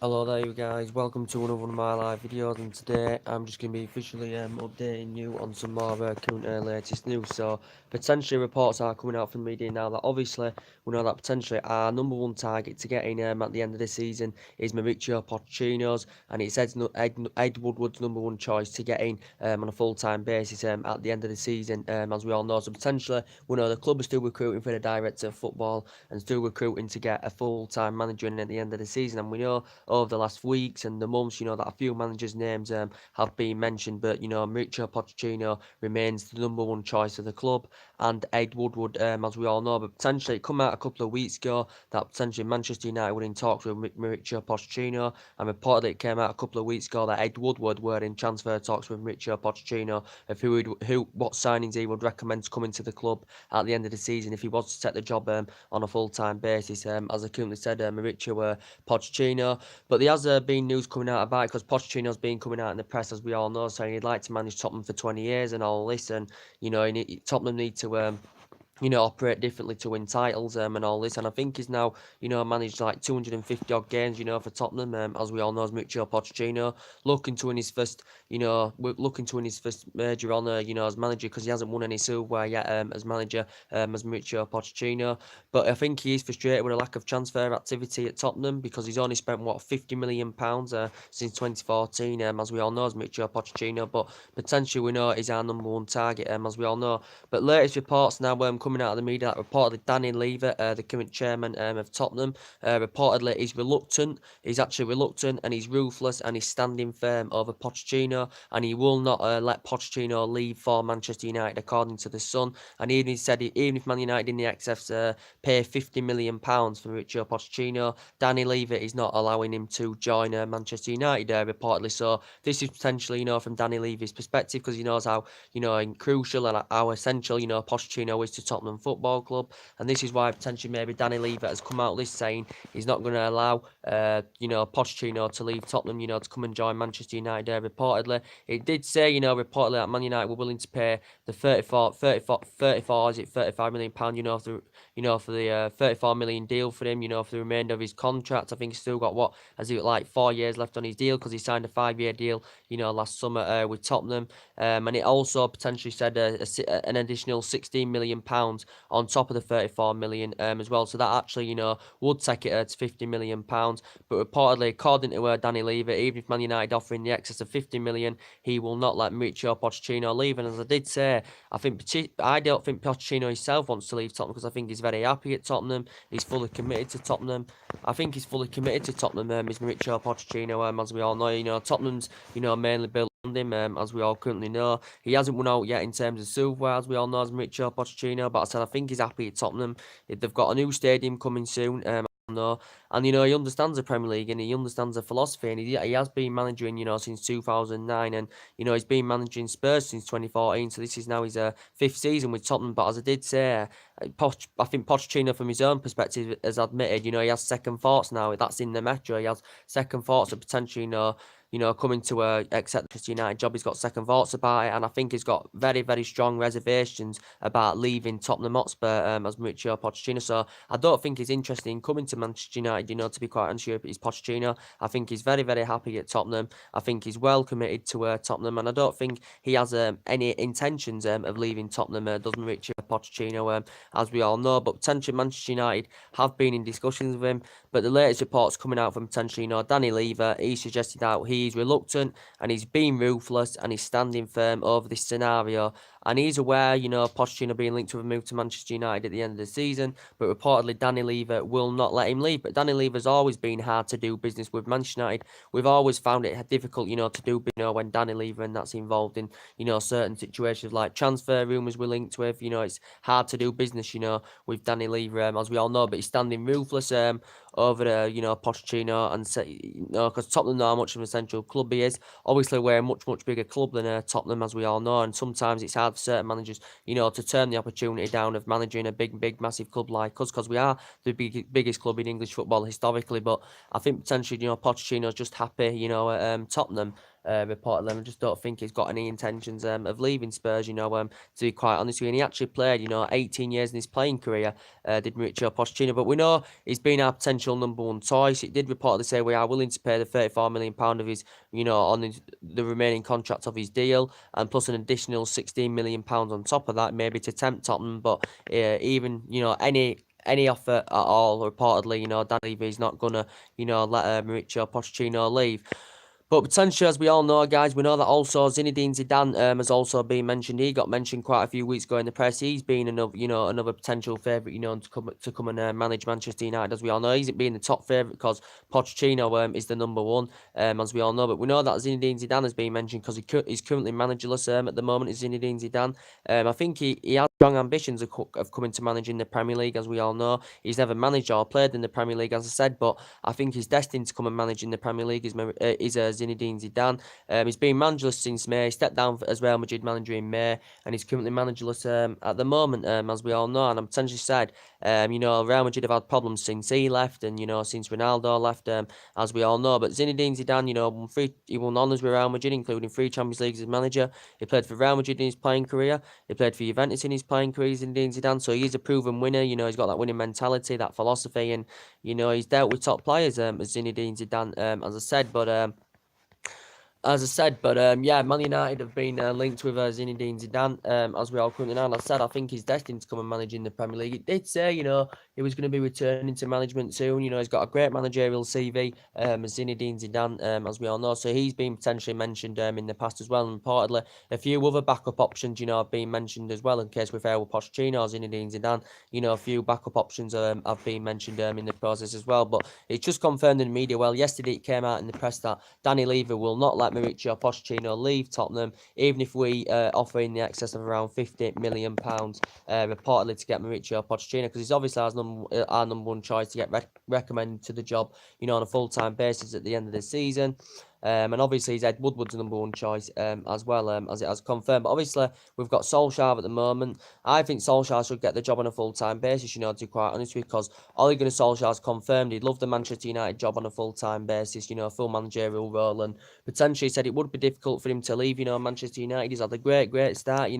Hello there you guys, welcome to another one of my live videos, and today I'm just going to be officially updating you on some more current latest news. So potentially reports are coming out from the media now that obviously we know that potentially our number one target to get in at the end of the season is Mauricio Pochettino's, and it says Ed Woodward's number one choice to get in on a full-time basis at the end of the season, as we all know. So potentially we know the club is still recruiting for the director of football and still recruiting to get a full-time manager in at the end of the season, and we know over the last weeks and the months, that a few managers' names have been mentioned, but Mauricio Pochettino remains the number one choice of the club, and Ed Woodward, as we all know. But potentially, it come out a couple of weeks ago that potentially Manchester United were in talks with Mauricio Pochettino, and reportedly it came out a couple of weeks ago that Ed Woodward were in transfer talks with Mauricio Pochettino of what signings he would recommend to come into the club at the end of the season if he was to take the job on a full-time basis. As I currently said, Mauricio Pochettino. But there has been news coming out about it because Pochettino's been coming out in the press, as we all know, saying he'd like to manage Tottenham for 20 years and all this. And, Tottenham need to operate differently to win titles and all this. And I think he's now, managed like 250 odd games, for Tottenham, as we all know, as Mauricio Pochettino, looking to win his first, looking to win his first major honour, as manager, because he hasn't won any silverware yet as manager, as Mauricio Pochettino. But I think he is frustrated with a lack of transfer activity at Tottenham because he's only spent, what, £50 million since 2014, as we all know, as Mauricio Pochettino. But potentially we know he's our number one target, as we all know. But latest reports now coming out of the media that reportedly Danny Levy, the current chairman of Tottenham, reportedly he's reluctant. He's actually reluctant and he's ruthless and he's standing firm over Pochettino, and he will not let Pochettino leave for Manchester United, according to the Sun. And even he said even if Man United in the XFs pay £50 million for Mauricio Pochettino, Danny Levy is not allowing him to join Manchester United, reportedly. So this is potentially, from Danny Levy's perspective, because he knows how, crucial and how essential, Pochettino is to Tottenham Football Club. And this is why potentially maybe Danny Levy has come out this saying he's not going to allow, Pochettino to leave Tottenham, to come and join Manchester United. Reportedly, it did say, reportedly that Man United were willing to pay the 34, is it £35 million, for the 34 million deal for him, for the remainder of his contract. I think he's still got, what, has he like 4 years left on his deal, because he signed a 5-year deal, last summer with Tottenham. And it also potentially said an additional £16 million on top of the 34 million as well. So that actually, would take it to £50 million. But reportedly, according to Danny Levy, even if Man United offering the excess of 50 million, he will not let Mauricio Pochettino leave. And as I did say, I don't think Pochettino himself wants to leave Tottenham, because I think he's very happy at Tottenham. He's fully committed to Tottenham. I think he's fully committed to Tottenham, is Mauricio Pochettino, as we all know. Tottenham's, mainly built on him, as we all currently know. He hasn't won out yet in terms of silverware, as we all know, as Mauricio Pochettino, but I said I think he's happy at Tottenham. They've got a new stadium coming soon, no, and he understands the Premier League and he understands the philosophy, and he has been managing, since 2009, and he's been managing Spurs since 2014. So this is now his fifth season with Tottenham. But as I did say, I think Pochettino, from his own perspective, has admitted, he has second thoughts now. That's in the Metro. He has second thoughts of potentially, coming to accept the Manchester United job. He's got second thoughts about it, and I think he's got very, very strong reservations about leaving Tottenham Hotspur as Mauricio Pochettino. So I don't think he's interested in coming to Manchester United, to be quite honest with you. He's Pochettino. I think he's very, very happy at Tottenham. I think he's well committed to Tottenham, and I don't think he has any intentions of leaving Tottenham, does Mauricio Pochettino, as we all know. But potentially Manchester United have been in discussions with him. But the latest reports coming out from potentially, Danny Levy, he suggested that he's reluctant and he's being ruthless and he's standing firm over this scenario. And he's aware, Pochettino being linked with a move to Manchester United at the end of the season. But reportedly, Danny Levy will not let him leave. But Danny Levy's always been hard to do business with Manchester United. We've always found it difficult, to do, when Danny Levy and that's involved in, certain situations like transfer rumours we're linked with. It's hard to do business, with Danny Levy, as we all know. But he's standing ruthless over Pochettino, and because Tottenham know how much of an essential club he is. Obviously, we're a much, much bigger club than Tottenham, as we all know, and sometimes it's hard for certain managers, to turn the opportunity down of managing a big, massive club like us, because we are the biggest club in English football historically. But I think potentially, Pochettino's just happy, at Tottenham. reportedly. And I just don't think he's got any intentions of leaving Spurs, to be quite honest with you. And he actually played, 18 years in his playing career, did Mauricio Pochettino. But we know he's been our potential number one choice. It did reportedly say we are willing to pay the £34 million of his, on the remaining contract of his deal, and plus an additional £16 million on top of that, maybe to tempt Tottenham. But even, any offer at all, reportedly, Dan Levy is not gonna, let Mauricio Pochettino leave. But potentially, as we all know, guys, we know that also Zinedine Zidane has also been mentioned. He got mentioned quite a few weeks ago in the press. He's been another potential favourite, to come and manage Manchester United. As we all know, he's being the top favourite because Pochettino is the number one, as we all know. But we know that Zinedine Zidane has been mentioned because he's currently managerless at the moment. Is Zinedine Zidane? I think he has strong ambitions of coming to managing the Premier League, as we all know. He's never managed or played in the Premier League, as I said, but I think he's destined to come and manage in the Premier League. Is Zinedine Zidane. He's been managerless since May. He stepped down as Real Madrid manager in May, and he's currently managerless at the moment, as we all know. And I'm potentially said, Real Madrid have had problems since he left, and since Ronaldo left, as we all know. But Zinedine Zidane, he won honours with Real Madrid, including 3 Champions Leagues as manager. He played for Real Madrid in his playing career. He played for Juventus in his playing career, Zinedine Zidane. So he's a proven winner. He's got that winning mentality, that philosophy, and he's dealt with top players, as Zinedine Zidane, as I said. But yeah, Man United have been linked with Zinedine Zidane, as we all currently know. And I said, I think he's destined to come and manage in the Premier League. It did say, he was going to be returning to management soon. He's got a great managerial CV, as Zinedine Zidane, as we all know. So he's been potentially mentioned in the past as well. And reportedly, a few other backup options, have been mentioned as well, in case we fail with Pochettino or Zinedine Zidane. A few backup options have been mentioned in the process as well. But it's just confirmed in the media. Well, yesterday it came out in the press that Danny Levy will not let Mauricio Pochettino leave Tottenham, even if we offer in the excess of around £50 million, reportedly, to get Mauricio Pochettino, because he's obviously our number one choice to get recommended to the job, on a full-time basis at the end of the season. And obviously he's Ed Woodward's number one choice as well, as it has confirmed. But obviously we've got Solskjaer at the moment. I think Solskjaer should get the job on a full-time basis, to be quite honest with you, because Ole Gunnar Solskjaer's confirmed he'd love the Manchester United job on a full-time basis, full managerial role, and potentially said it would be difficult for him to leave, Manchester United. He's had a great start,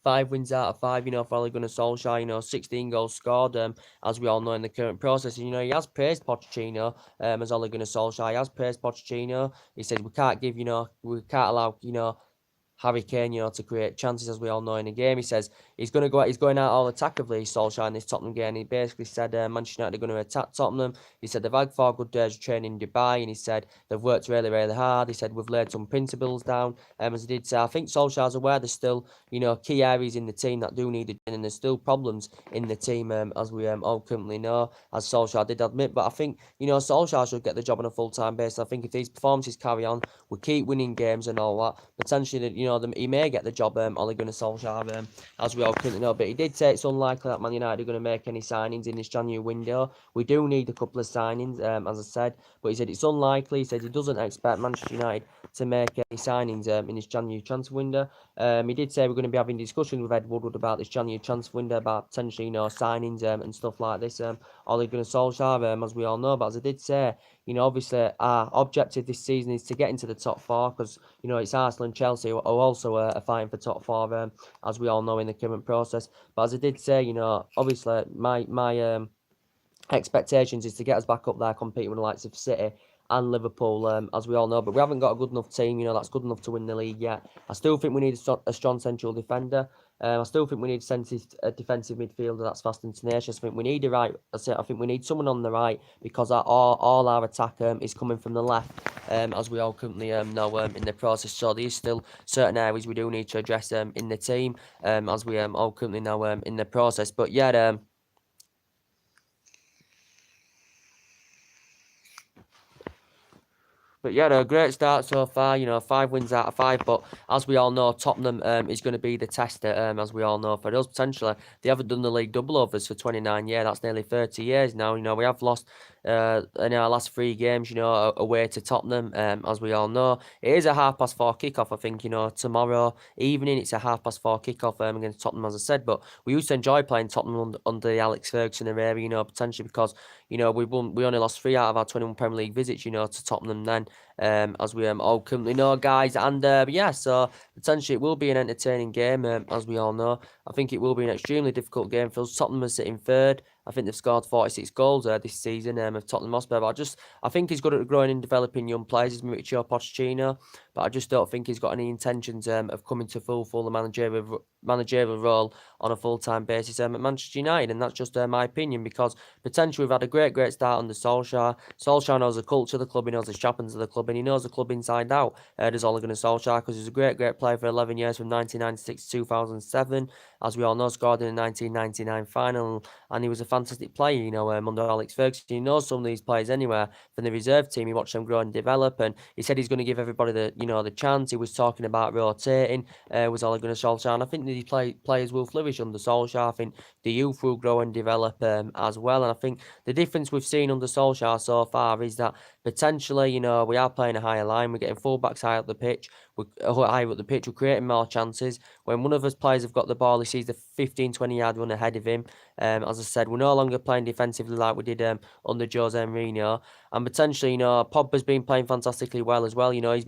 5 wins out of 5, for Ole Gunnar Solskjaer, 16 goals scored, as we all know in the current process. And, he has praised Pochettino, as Ole Gunnar Solskjaer. He has praised Pochettino. He says we can't allow, Harry Kane, to create chances, as we all know in the game. He says he's going out all attackively, Solskjaer, in this Tottenham game. He basically said Manchester United are going to attack Tottenham. He said they've had 4 good days of training in Dubai, and he said they've worked really hard. He said we've laid some principles down, as he did say. I think Solskjaer's aware there's still, key areas in the team that do need it, and there's still problems in the team, as we all currently know, as Solskjaer did admit. But I think, Solskjaer should get the job on a full-time basis. I think if these performances carry on, we keep winning games and all that, potentially, he may get the job, Ole Gunnar Solskjaer, as we all currently know. But he did say it's unlikely that Man United are going to make any signings in this January window. We do need a couple of signings, as I said, but he said it's unlikely. He said he doesn't expect Manchester United to make any signings in this January transfer window. He did say we're going to be having discussions with Ed Woodward about this January transfer window, about potentially, signings and stuff like this. Ole Gunnar Solskjaer, as we all know. But as I did say, obviously our objective this season is to get into the top 4, because, it's Arsenal and Chelsea who are also fighting for top 4, as we all know in the current process. But as I did say, obviously my expectations is to get us back up there, competing with the likes of City and Liverpool, as we all know. But we haven't got a good enough team, that's good enough to win the league yet. I still think we need a strong central defender. I still think we need a defensive midfielder that's fast and tenacious. I think we need I think we need someone on the right, because all our attack is coming from the left, as we all currently know in the process. So there is still certain areas we do need to address in the team, as we all currently know in the process. But yeah, a great start so far, 5 wins out of 5. But as we all know, Tottenham is going to be the tester, as we all know, for us. Potentially, they haven't done the league double overs for 29 years. That's nearly 30 years now. We have lost in our last 3 games, away to Tottenham, as we all know. It is a 4:30 kickoff, I think, tomorrow evening. It's a 4:30 kickoff against Tottenham, as I said. But we used to enjoy playing Tottenham under the Alex Ferguson era, potentially because, we only lost 3 out of our 21 Premier League visits, to Tottenham then, as we all currently know, guys. And yeah, so potentially it will be an entertaining game, as we all know. I think it will be an extremely difficult game for us. Tottenham are sitting third. I think they've scored 46 goals this season of Tottenham Hotspur. But I think he's good at growing and developing young players, is Mauricio Pochettino. But I just don't think he's got any intentions of coming to fulfil the managerial role on a full-time basis at Manchester United. And that's just my opinion, because potentially we've had a great start under Solskjaer. Solskjaer knows the culture of the club, he knows the champions of the club, and he knows the club inside out. Does Ole Gunnar Solskjaer, because he was a great player for 11 years from 1996 to 2007. As we all know, scored in the 1999 final, and he was a fantastic player, under Alex Ferguson. He knows some of these players anywhere from the reserve team. He watched them grow and develop, and he said he's going to give everybody the chance. He was talking about rotating with Ole Gunnar Solskjaer, and I think that these players will flourish under Solskjaer. I think the youth will grow and develop as well, and I think the difference we've seen under Solskjaer so far is that potentially, we are playing a higher line. We're getting fullbacks high up the pitch. We're higher up the pitch. We're creating more chances. When one of us players have got the ball, he sees the 15-20 yard run ahead of him. As I said, we're no longer playing defensively like we did under Jose Mourinho. And potentially, Pogba's been playing fantastically well as well. He's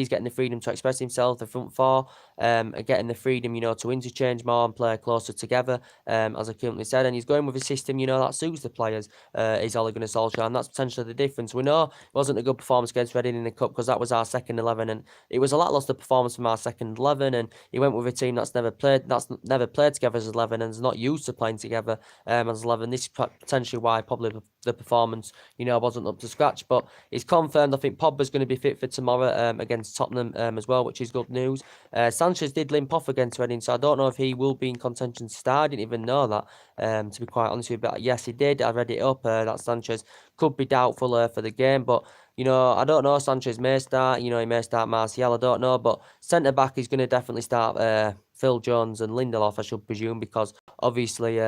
getting the freedom to express himself. The front four getting the freedom, to interchange more and play closer together, as I currently said. And he's going with a system, that suits the players. Is Ole Gunnar Solskjaer, and that's potentially the difference. We know it wasn't a good performance against Reading in the cup, because that was our second 11, and it was a lacklustre performance from our second 11. And he went with a team that's never played together as 11 and is not used to playing together as 11. This is potentially why probably the performance, wasn't up to scratch. But it's confirmed. I think Pogba's going to be fit for tomorrow against Tottenham as well, which is good news. Sanchez did limp off against Reading, so I don't know if he will be in contention to start. I didn't even know that, to be quite honest with you. But yes, he did. I read it up that Sanchez could be doubtful for the game. But, I don't know. Sanchez may start. He may start Martial. I don't know. But centre-back is going to definitely start Phil Jones and Lindelof, I should presume, because obviously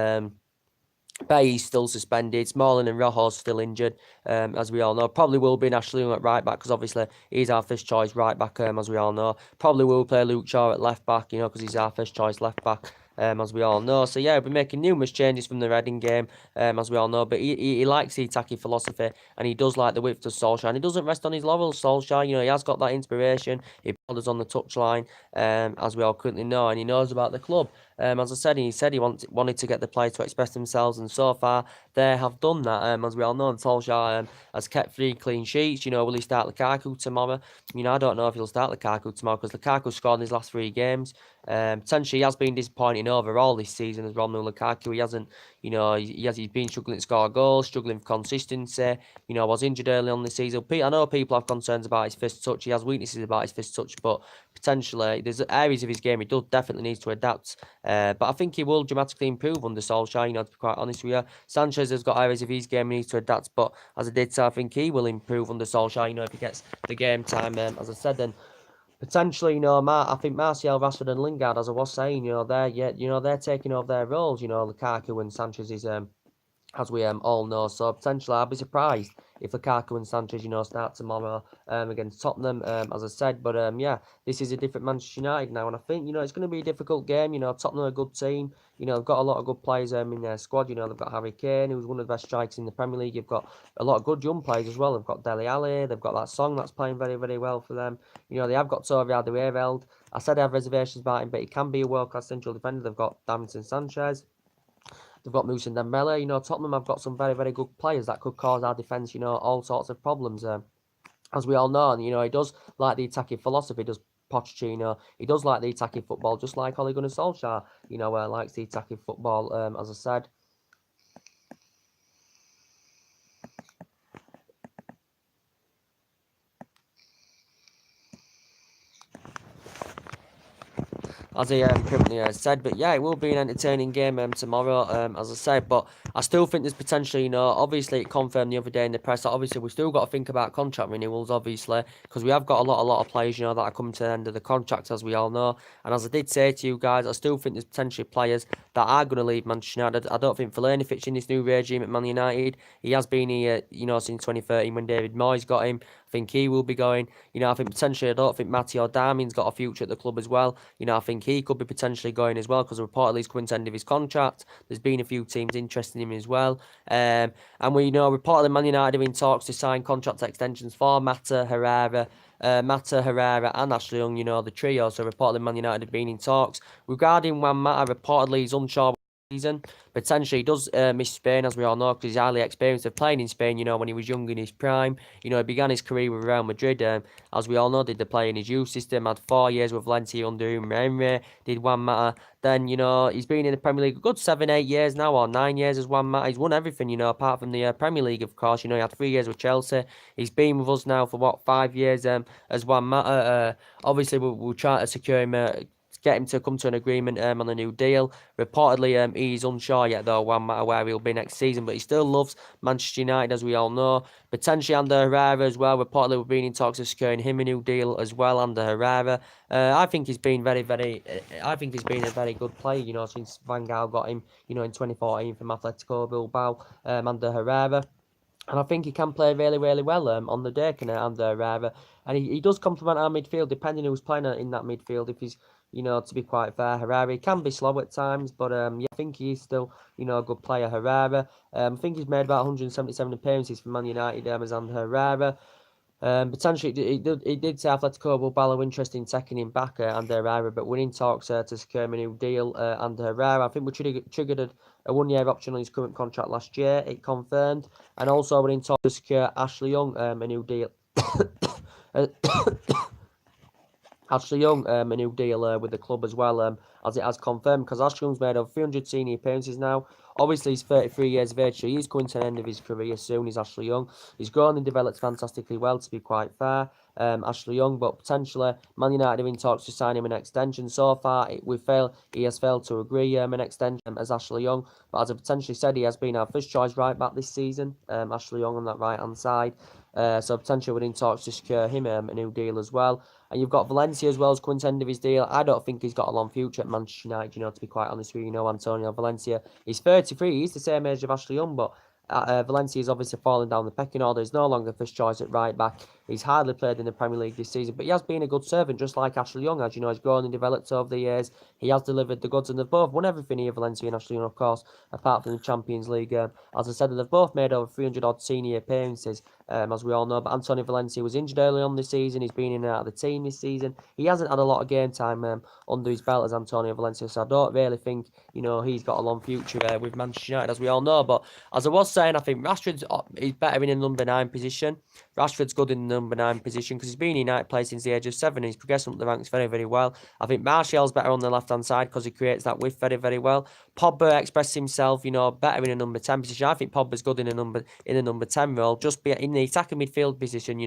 Bay's still suspended. Smalling and Rojo's still injured, as we all know. Probably will be Ashley Young at right back, because obviously he's our first choice right back, as we all know. Probably will play Luke Shaw at left back, because he's our first choice left back, as we all know. So yeah, we'll be making numerous changes from the Reading game, as we all know. But he likes the attacking philosophy, and he does like the width of Solskjaer, and he doesn't rest on his laurels. Solskjaer, he has got that inspiration. He us on the touchline, as we all currently know, and he knows about the club. As I said, he said he wanted to get the players to express themselves, and so far they have done that. As we all know, and Solskjaer has kept 3 clean sheets. Will he start Lukaku tomorrow? I don't know if he'll start Lukaku tomorrow, because Lukaku scored in his last 3 games. Potentially he has been disappointing overall this season as Romelu Lukaku. He hasn't, he's been struggling to score goals, struggling for consistency. Was injured early on this season. I know people have concerns about his first touch. He has weaknesses about his first touch, but potentially there's areas of his game he definitely needs to adapt. But I think he will dramatically improve under Solskjaer, to be quite honest with you. Sanchez has got areas of his game he needs to adapt, but as I did say, I think he will improve under Solskjaer, if he gets the game time, as I said. Then potentially, I think Martial, Rashford and Lingard, as I was saying, they're taking over their roles. Lukaku and Sanchez is as we all know. So potentially I'll be surprised if Lukaku and Sanchez, start tomorrow against Tottenham, as I said. But yeah, this is a different Manchester United now, and I think, it's going to be a difficult game. Tottenham are a good team. They've got a lot of good players in their squad. They've got Harry Kane, who's one of the best strikers in the Premier League. You've got a lot of good young players as well. They've got Dele Alli. They've got that Song that's playing very, very well for them. They have got Toby Alderweireld. I said I have reservations about him, but he can be a world-class central defender. They've got Davinson Sanchez. They've got Moussa Dembele. Tottenham have got some very, very good players that could cause our defence, all sorts of problems, as we all know. And, he does like the attacking philosophy, does Pochettino. He does like the attacking football, just like Ole Gunnar Solskjaer, likes the attacking football, as I said. as I currently said. But yeah, it will be an entertaining game tomorrow, as I said. But I still think there's potentially, obviously it confirmed the other day in the press that obviously we've still got to think about contract renewals, obviously, because we have got a lot of players, that are coming to the end of the contract, as we all know. And as I did say to you guys, I still think there's potentially players that are going to leave Manchester United. I don't think Fellaini fits in this new regime at Man United. He has been here, since 2013 when David Moyes got him. I think he will be going. I think potentially, I don't think Matteo Darmian's got a future at the club as well. I think he could be potentially going as well because reportedly he's coming to the end of his contract. There's been a few teams interested in him as well. And we know reportedly Man United are in talks to sign contract extensions for Mata Herrera, and Ashley Young, the trio. So reportedly Man United have been in talks. Regarding Juan Mata, reportedly he's unsure season. Potentially he does miss Spain, as we all know, because he's highly experienced of playing in Spain, when he was young in his prime. He began his career with Real Madrid, as we all know, did the play in his youth system, had 4 years with Valencia under Henry, did Juan Mata. Then, he's been in the Premier League a good 7, 8 years now, or 9 years as Juan Mata. He's won everything, apart from the Premier League, of course. He had 3 years with Chelsea. He's been with us now for, 5 years as Juan Mata. Obviously, we'll try to secure him, get him to come to an agreement on a new deal. Reportedly, he's unsure yet, though, Juan Mata, where he'll be next season, but he still loves Manchester United, as we all know. Potentially Ander Herrera as well. Reportedly, we've been in talks of securing him a new deal as well, Ander Herrera. I think he's been I think he's been a very good player, since Van Gaal got him, in 2014 from Atletico Bilbao, Ander Herrera. And I think he can play really, really well on the day, and and he does complement our midfield, depending who's playing in that midfield. If he's, to be quite fair, Herrera, he can be slow at times, but yeah, I think he's still, a good player, Herrera. I think he's made about 177 appearances for Man United as and Herrera. Potentially, it did say Atletico Bilbao interested in taking him back, Ander Herrera, but we're in talks to secure him a new deal, Ander Herrera. I think we triggered a 1-year option on his current contract last year. It confirmed, and also we're in talks to secure Ashley Young a new deal. Ashley Young a new deal with the club as well, as it has confirmed, because Ashley Young's made over 300 senior appearances now. Obviously, he's 33 years of age, so he's coming to the end of his career soon. He's Ashley Young. He's grown and developed fantastically well, to be quite fair, Ashley Young, but potentially Man United are in talks to sign him an extension. So far, he has failed to agree an extension as Ashley Young, but as I potentially said, he has been our first choice right back this season, Ashley Young on that right-hand side. So potentially we're in talks to secure him a new deal as well. And you've got Valencia as well as coming to the end of his deal. I don't think he's got a long future at Manchester United, to be quite honest with you. Antonio Valencia, he's 33, he's the same age of Ashley Young, but Valencia is obviously falling down the pecking order. He's no longer first choice at right back. He's hardly played in the Premier League this season, but he has been a good servant, just like Ashley Young has. He's grown and developed over the years. He has delivered the goods, and they've both won everything here, Valencia and Ashley Young, of course, apart from the Champions League. As I said, they've both made over 300-odd senior appearances, as we all know. But Antonio Valencia was injured early on this season. He's been in and out of the team this season. He hasn't had a lot of game time under his belt as Antonio Valencia, so I don't really think, he's got a long future with Manchester United, as we all know. But as I was saying, I think Rashford's is better in the number 9 position. Rashford's good in the number 9 position because he's been in United play since the age of 7. He's progressing up the ranks very, very well. I think Martial's better on the left-hand side because he creates that width very, very well. Pogba expressed himself, better in a number 10 position. I think Pogba's good in a number 10 role, just be in the attacking midfield position,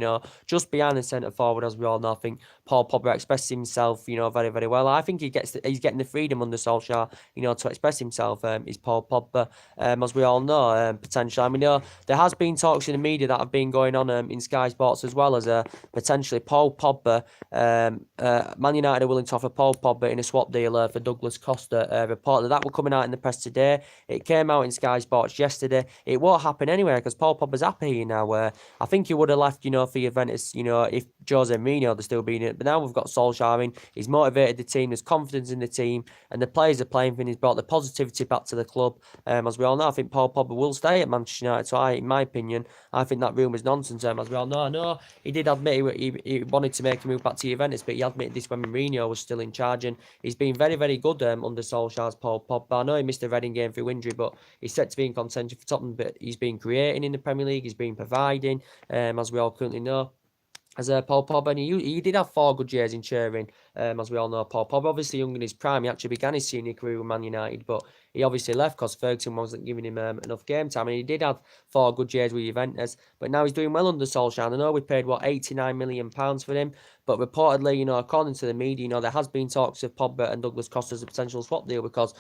just behind the centre forward, as we all know. I think Paul Pogba expressed himself, very, very well. I think he's getting the freedom under Solskjaer, to express himself. Is Paul Pogba, as we all know, potentially. I mean, there has been talks in the media that have been going on in Sky Sports as well as potentially Paul Pogba. Man United are willing to offer Paul Pogba in a swap deal for Douglas Costa. Reported that were coming out in the press today. It came out in Sky Sports yesterday. It won't happen anyway because Paul Pogba's happy now. I think he would have left, for Juventus, if Jose Mourinho had still been in it. But now we've got Solskjaer in. He's motivated the team. There's confidence in the team, and the players are playing for him. He's brought the positivity back to the club. As we all know, I think Paul Pogba will stay at Manchester United. So in my opinion, I think that rumour is nonsense. As we all know, I know he did admit he wanted to make a move back to Juventus, but he admitted this when Mourinho was still in charge, and he's been very, very good under Solskjaer's Paul Pogba. I know he missed the Reading game through injury, but he's set to be in contention for Tottenham. But he's been creating in the Premier League, he's been providing, as we all currently know. as Paul Pogba, and he did have 4 good years in cheering. As we all know, Paul Pogba, obviously young in his prime, he actually began his senior career with Man United, but he obviously left because Ferguson wasn't giving him enough game time, and he did have 4 good years with Juventus, but now he's doing well under Solskjaer. I know we paid, what, £89 million for him, but reportedly, according to the media, there has been talks of Pogba and Douglas Costa as a potential swap deal, because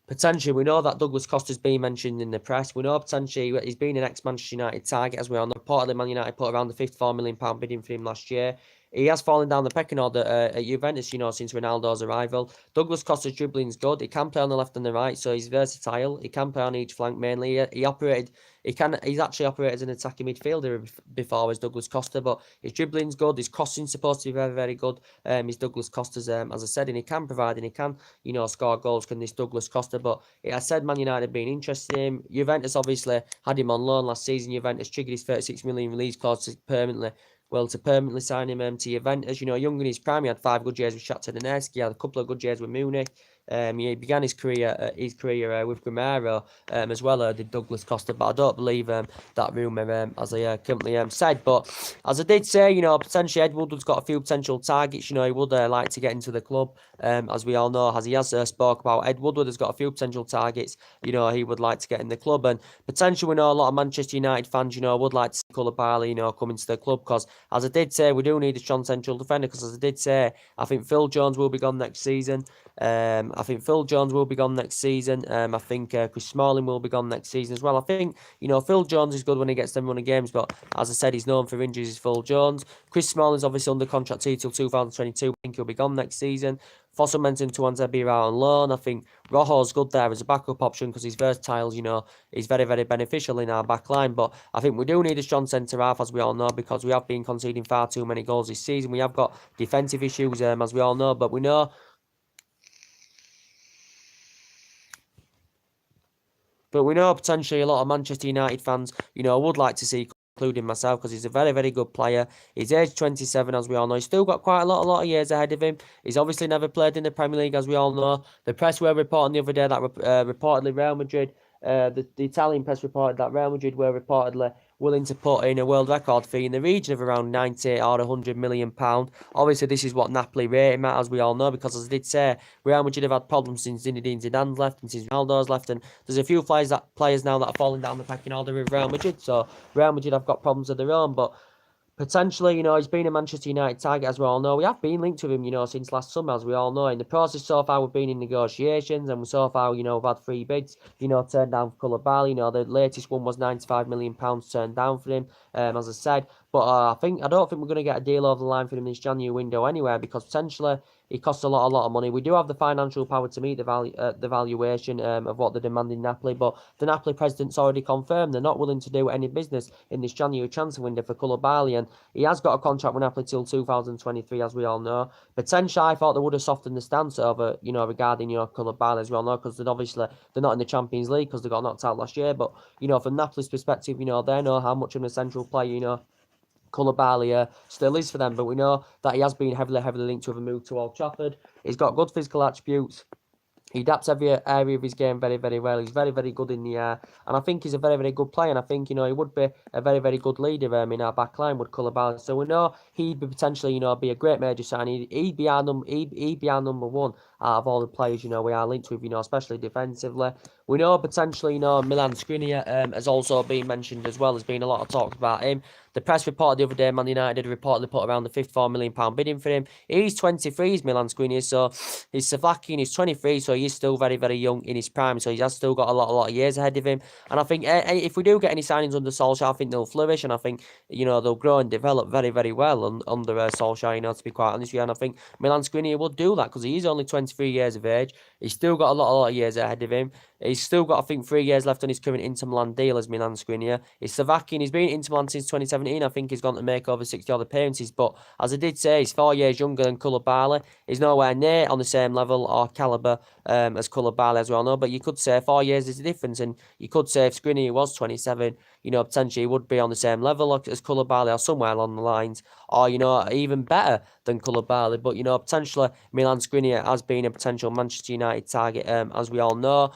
potentially, we know that Douglas Costa's been mentioned in the press. We know potentially he's been an ex-Manchester United target, as we all know. Reportedly, Man United put around the £54 million bidding for him last year. He has fallen down the pecking order at Juventus, since Ronaldo's arrival. Douglas Costa's dribbling's good. He can play on the left and the right, so he's versatile. He can play on each flank mainly. He's actually operated as an attacking midfielder before as Douglas Costa, but his dribbling's good. His crossing's supposed to be very, very good. He's Douglas Costa's, as I said, and he can provide, and he can, score goals, can this Douglas Costa. But I said Man United being interested in him. Juventus obviously had him on loan last season. Juventus triggered his 36 million release clause to permanently sign him to Juventus. Young in his prime, he had 5 good years with Shakhtar Donetsk. He had a couple of good years with Munich. He began his career with Grimero as well, did Douglas Costa, but I don't believe that rumour, as I currently said. But as I did say, potentially Ed Woodward's got a few potential targets. He would like to get into the club, as we all know, as he has spoke about. Ed Woodward has got a few potential targets. He would like to get in the club, and potentially we know a lot of Manchester United fans, would like to see Koulibaly, come into the club, because as I did say, we do need a strong central defender, because as I did say, I think Phil Jones will be gone next season. I think Phil Jones will be gone next season. I think Chris Smalling will be gone next season as well. I think, Phil Jones is good when he gets them running games, but as I said, he's known for injuries, is Phil Jones. Chris Smalling's obviously under contract till 2022. I think he'll be gone next season. Fossum mentioned and Tuanzebe are out on loan. I think Rojo's good there as a backup option because he's versatile, he's very, very beneficial in our back line. But I think we do need a strong centre-half, as we all know, because we have been conceding far too many goals this season. We have got defensive issues, as we all know, but we know potentially a lot of Manchester United fans, would like to see, including myself, because he's a very, very good player. He's age 27, as we all know. He's still got quite a lot of years ahead of him. He's obviously never played in the Premier League, as we all know. The press were reporting the other day that reportedly Real Madrid, the Italian press reported that Real Madrid were reportedly willing to put in a world record fee in the region of around 90 or 100 million pound. Obviously, this is what Napoli rate him at, as we all know, because as I did say, Real Madrid have had problems since Zinedine Zidane's left and since Ronaldo's left, and there's a few players now that are falling down the pecking order with Real Madrid. So Real Madrid have got problems of their own, but potentially, he's been a Manchester United target, as we all know. We have been linked with him, since last summer, as we all know. In the process so far, we've been in negotiations, and so far, we've had 3 bids, turned down for Koulibaly. The latest one was £95 million turned down for him, as I said. But I don't think we're going to get a deal over the line for him this January window anywhere, because potentially he costs a lot of money. We do have the financial power to meet the valuation of what they're demanding Napoli, but the Napoli president's already confirmed they're not willing to do any business in this January transfer window for Koulibaly, and he has got a contract with Napoli till 2023, as we all know. Potentially, I thought they would have softened the stance over, regarding, Koulibaly, as we all know, because they're not in the Champions League because they got knocked out last year, but, from Napoli's perspective, they know how much of an essential player, Koulibaly still is for them, but we know that he has been heavily linked with a move to Old Trafford. He's got good physical attributes. He adapts every area of his game very, very well. He's very, very good in the air. And I think he's a very, very good player. And I think, he would be a very, very good leader in our back line, would Koulibaly. So we know he'd be potentially, be a great major signing. He'd be our number one out of all the players, we are linked with, especially defensively. We know potentially, Milan Skriniar has also been mentioned as well. There's been a lot of talk about him. The press reported the other day, Man United reportedly put around the £54 million bidding for him. He's 23, he's Milan Skriniar, so he's Slovakian, he's 23, so he's still very, very young in his prime, so he has still got a lot of years ahead of him. And I think if we do get any signings under Solskjaer, I think they'll flourish, and I think, they'll grow and develop very, very well under Solskjaer, to be quite honest with you. And I think Milan Skriniar will do that, because he's only 23 years of age. He's still got a lot of years ahead of him. He's still got, I think, 3 years left on his current Inter Milan deal as Milan Skriniar. He's Slovakian. He's been at Inter Milan since 2017. I think he's gone to make over 60 odd appearances. But as I did say, he's 4 years younger than Koulibaly. He's nowhere near on the same level or calibre as Koulibaly, as we all know. But you could say 4 years is the difference. And you could say if Skriniar was 27, potentially he would be on the same level as Koulibaly or somewhere along the lines. Or, even better than Koulibaly. But, potentially Milan Skriniar has been a potential Manchester United target, as we all know.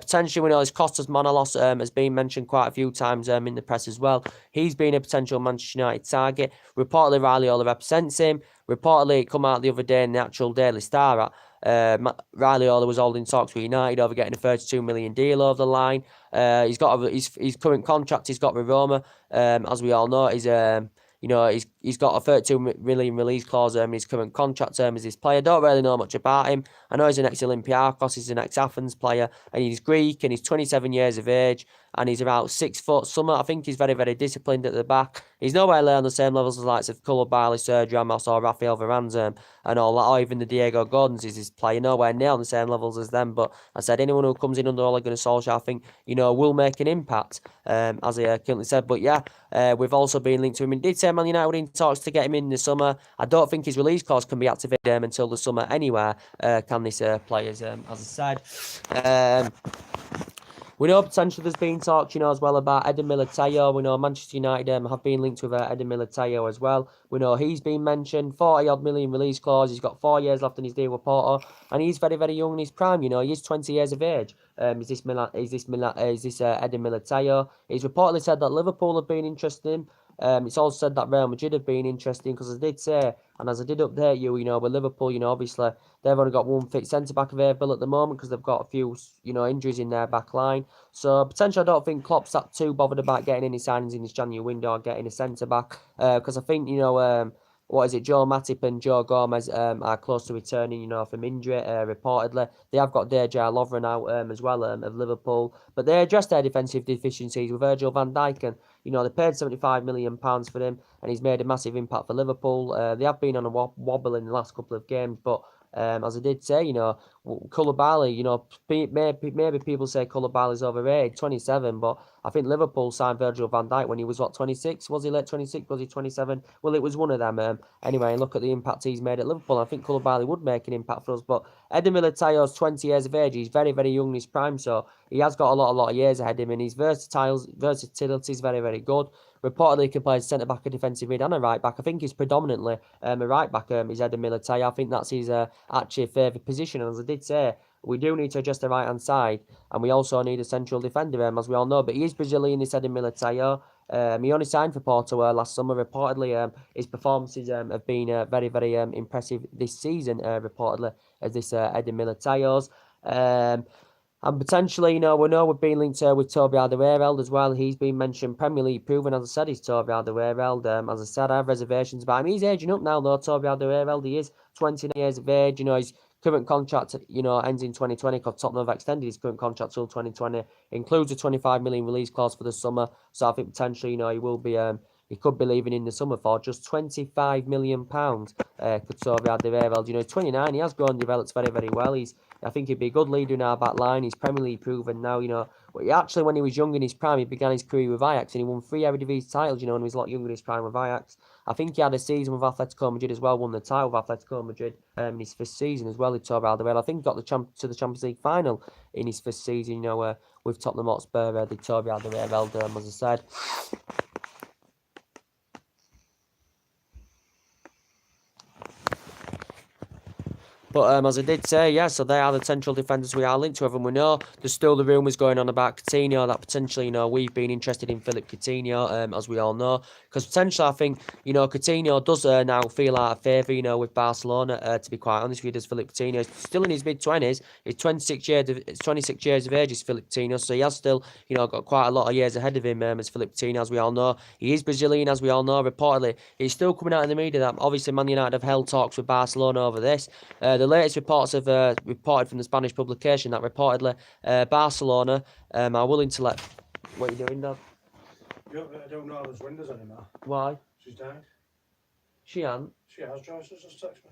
Potentially, we know his Costas Manolos has been mentioned quite a few times in the press as well. He's been a potential Manchester United target. Reportedly, Raiola represents him. Reportedly, it come out the other day in the actual Daily Star. Raiola was holding talks with United over getting a 32 million deal over the line. He's got his current contract he's got with Roma. As we all know, he's got a 32 million release clause in his current contract term as his player. Don't really know much about him. I know he's an ex-Olympiacos, he's an ex-Athens player, and he's Greek, and he's 27 years of age, and he's about 6 foot something. I think he's very, very disciplined at the back. He's nowhere near on the same levels as the likes of Koulibaly, Sergio Ramos, or Rafael Varane, and all that, or even the Diego Gordons is his player. Nowhere near on the same levels as them. But I said anyone who comes in under Ole Gunnar Solskjaer, I think, will make an impact, as I currently said. But yeah, we've also been linked to him. He did say Man United were in talks to get him in the summer. I don't think his release clause can be activated until the summer anywhere. Can this players, as I said. We know potentially there's been talk, as well about Eder Militao. We know Manchester United have been linked with Eder Militao as well. We know he's been mentioned, 40-odd million release clause. He's got 4 years left in his deal with Porto, and he's very, very young in his prime. He is 20 years of age. Is this Eder Militao? He's reportedly said that Liverpool have been interested in him. It's also said that Real Madrid have been interesting, because as I did say, and as I did update you, with Liverpool, obviously they've only got one fit centre-back available at the moment because they've got a few, injuries in their back line. So potentially I don't think Klopp's that too bothered about getting any signings in this January window or getting a centre-back, because I think, what is it? Joe Matip and Joe Gomez are close to returning, from injury, reportedly. They have got Dejan Lovren out as well of Liverpool. But they addressed their defensive deficiencies with Virgil van Dijk. And, they paid £75 million for him, and he's made a massive impact for Liverpool. They have been on a wobble in the last couple of games, but as I did say, Koulibaly, maybe people say Koulibaly's overrated, 27, but I think Liverpool signed Virgil van Dijk when he was, 26? Was he late 26? Was he 27? Well, it was one of them. Anyway, look at the impact he's made at Liverpool. I think Koulibaly would make an impact for us, but Eder Militao's 20 years of age. He's very, very young in his prime, so he has got a lot of years ahead of him, and his versatility is very, very good. Reportedly, he can play as centre-back, a defensive mid, and a right-back. I think he's predominantly a right-back, is Eder Militao. I think that's his actually favoured position. And as I did say, we do need to adjust the right-hand side, and we also need a central defender, as we all know. But he is Brazilian, this Eder Militao. He only signed for Porto last summer. Reportedly, his performances have been very, very impressive this season, reportedly, as this Eder Militao's. And potentially, we know we've been linked with Toby Alderweireld as well. He's been mentioned, Premier League proven, as I said, he's Toby Alderweireld. As I said, I have reservations about him. He's aging up now, though, Toby Alderweireld. He is 20 years of age. His current contract, ends in 2020, because Tottenham have extended his current contract till 2020. Includes a 25 million release clause for the summer. So I think potentially, he will be... he could be leaving in the summer for just £25 million. Could Toby Alderweireld. He's 29. He has grown and developed very, very well. I think he'd be a good leader in our back line. He's Premier League proven now, Actually, when he was young in his prime, he began his career with Ajax, and he won 3 Eredivisie titles, when he was a lot younger in his prime with Ajax. I think he had a season with Atletico Madrid as well, won the title with Atletico Madrid in his first season as well with Toby Alderweireld. I think he got to the Champions League final in his first season, with Tottenham Hotspur, the Toby Alderweireld, as I said. But as I did say, yeah, so they are the central defenders we are linked to. Everyone we know. There's still the rumours going on about Coutinho, that potentially, we've been interested in Philip Coutinho, as we all know. Because potentially, I think, Coutinho does now feel out of favour, with Barcelona, to be quite honest with you. Does Philip Coutinho. He's still in his mid-20s. He's 26 years of age, is Philip Coutinho. So he has still, got quite a lot of years ahead of him, as Philip Coutinho, as we all know. He is Brazilian, as we all know. Reportedly, he's still coming out in the media that obviously Man United have held talks with Barcelona over this. The latest reports have reported from the Spanish publication that reportedly Barcelona are willing to let... What are you doing, Dad? I don't know there's windows anymore. Why? She's died. She hasn't? She has, Joyce has just texted me.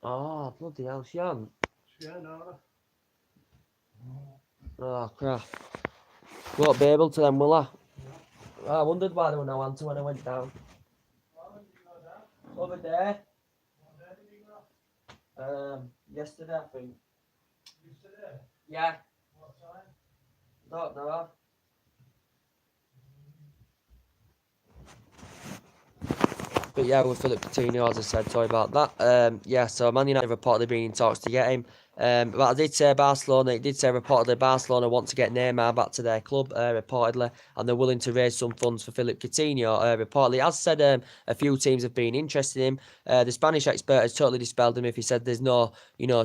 Oh, bloody hell, she hasn't? Yeah, no. Oh, crap. Won't be able to then, will I? No. I wondered why there were no answer when I went down. When did you go down? Over there. What day did you go? Yesterday, I think. Yesterday? Yeah. What time? Don't know. But yeah, with Philip Coutinho, as I said, sorry about that. Yeah, so Man United have reportedly been in talks to get him. But I did say Barcelona, it did say reportedly Barcelona want to get Neymar back to their club, reportedly, and they're willing to raise some funds for Philippe Coutinho, reportedly. As said, a few teams have been interested in him. The Spanish expert has totally dispelled him if he said there's no,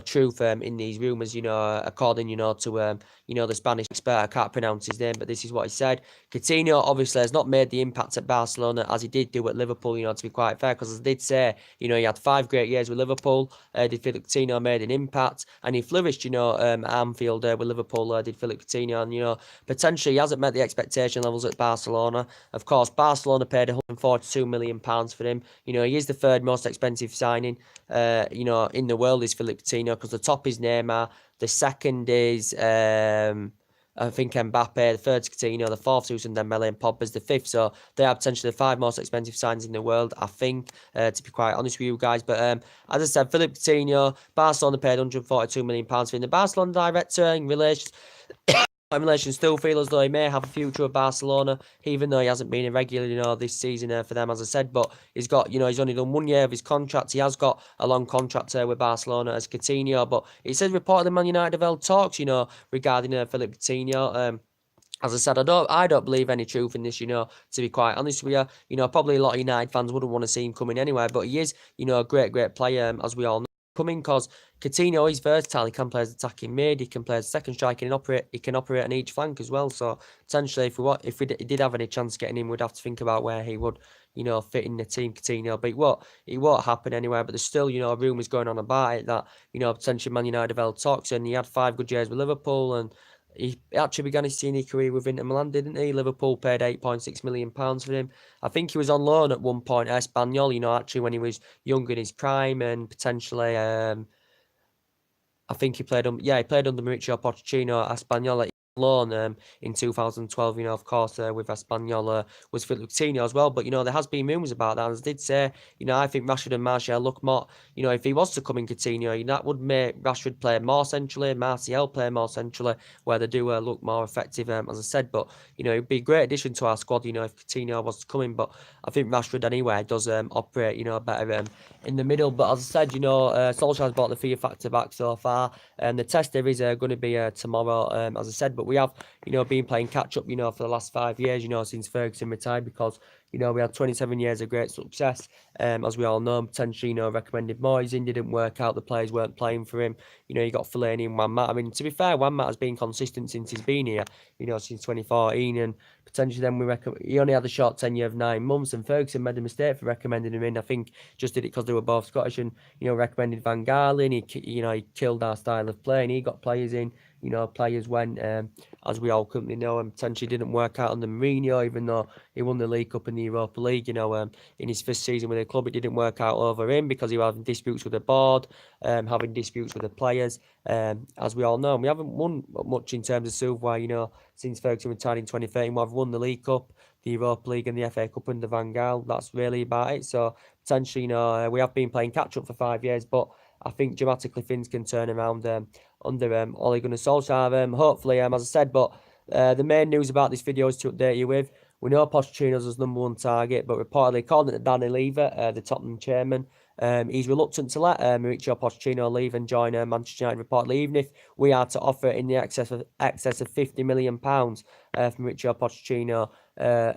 truth in these rumours, according, to, the Spanish expert. I can't pronounce his name, but this is what he said. Coutinho obviously has not made the impact at Barcelona as he did do at Liverpool, to be quite fair, because as I did say, he had 5 great years with Liverpool. Did Philippe Coutinho made an impact, and he flourished, at Anfield with Liverpool. Did Philippe Coutinho, and potentially he hasn't met the expectation levels at Barcelona. Of course, Barcelona paid £142 million for him. He is the third most expensive signing, in the world is Philippe Coutinho, because the top is Neymar, the second is I think Mbappe, the third's Coutinho, the fourth Susan Dembele, and Pogba's the fifth. So they are potentially the 5 most expensive signings in the world, I think, to be quite honest with you guys. But as I said, Philippe Coutinho, Barcelona paid £142 million for him. The Barcelona director in relation still feel as though he may have a future with Barcelona, even though he hasn't been a regular, this season for them, as I said. But he's got, he's only done 1 year of his contract. He has got a long contract with Barcelona as Coutinho. But it says reportedly Man United have held talks, regarding Philippe Coutinho. As I said, I don't believe any truth in this, to be quite honest with you. Probably a lot of United fans wouldn't want to see him coming anywhere, but he is, a great player, as we all know. Coming because Coutinho is versatile. He can play as attacking mid, he can play as second striker, he can operate on each flank as well. So potentially, if we did have any chance of getting him, we'd have to think about where he would, fit in the team, Coutinho. But it won't happen anywhere. But there's still, rumours going on about it that, potentially Man United have held talks, and he had 5 good years with Liverpool, and he actually began his senior career with Inter Milan, didn't he? Liverpool paid £8.6 million for him. I think he was on loan at one point at Espanyol, actually when he was young in his prime, and potentially, I think he played under Mauricio Pochettino at Espanyol at loan in 2012, of course, with Espanyol was Philippe Coutinho as well. But, there has been rumours about that. As I did say, I think Rashford and Martial look more, if he was to come in Coutinho, that would make Rashford play more centrally, Martial play more centrally, where they do look more effective, as I said. But, it would be a great addition to our squad, if Coutinho was to come in. But I think Rashford anyway does operate, better in the middle. But as I said, Solskjaer's brought the fear factor back so far, and the tester is going to be tomorrow, as I said. But we have, been playing catch up, for the last 5 years, since Ferguson retired, because, we had 27 years of great success, as we all know. Potentially, recommended Moyes in, didn't work out, the players weren't playing for him. You got Fellaini and Wan Matt. I mean, to be fair, Wan Matt has been consistent since he's been here, since 2014, and potentially then he only had a short tenure of 9 months, and Ferguson made a mistake for recommending him in. I think just did it because they were both Scottish, and, recommended Van Gaal. He killed our style of play, and he got players in. Players went, as we all currently know, and potentially didn't work out under Mourinho, even though he won the League Cup and the Europa League. In his first season with the club, it didn't work out over him because he was having disputes with the board, having disputes with the players, as we all know. And we haven't won much in terms of silverware, since Ferguson retired in 2013. We've won the League Cup, the Europa League, and the FA Cup under Van Gaal. That's really about it. So potentially, we have been playing catch up for 5 years, but I think dramatically things can turn around under Ole Gunnar Solskjaer, hopefully, as I said. But the main news about this video is to update you with. We know Pochettino's his #1 target, but reportedly, according to Danny Levy, the Tottenham chairman, he's reluctant to let Mauricio Pochettino leave and join Manchester United, reportedly, even if we are to offer in the excess of £50 million from Mauricio Pochettino.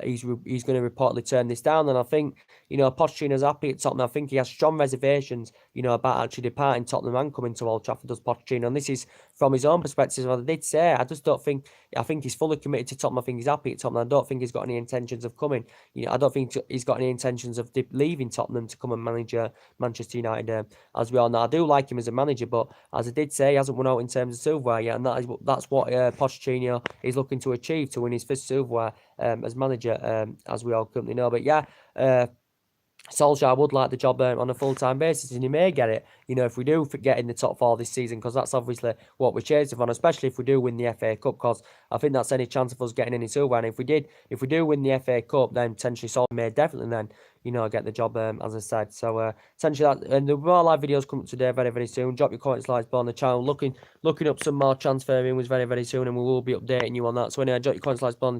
He's going to reportedly turn this down, and I think Pochettino's happy at Tottenham. I think he has strong reservations about actually departing Tottenham and coming to Old Trafford, does Pochettino, and this is from his own perspective. As I did say, I just don't think, I think he's fully committed to Tottenham. I think he's happy at Tottenham. I don't think he's got any intentions of coming. I don't think he's got any intentions of leaving Tottenham to come and manage Manchester United. As we all know, I do like him as a manager, but as I did say, he hasn't won out in terms of silverware yet, and that's what Pochettino is looking to achieve, to win his first silverware as manager, as we all currently know. But yeah, Solskjaer would like the job on a full-time basis, and he may get it, if we do get in the top 4 this season, because that's obviously what we're chasing for, especially if we do win the FA Cup, because I think that's any chance of us getting any silver. And if we do win the FA Cup, then potentially Solskjaer may definitely then, get the job, as I said. So essentially that, and the more live videos come up today very, very soon. Drop your comments, likes below on the channel. Looking up some more transfer rumours very, very soon, and we will be updating you on that. So anyway, drop your comments, likes below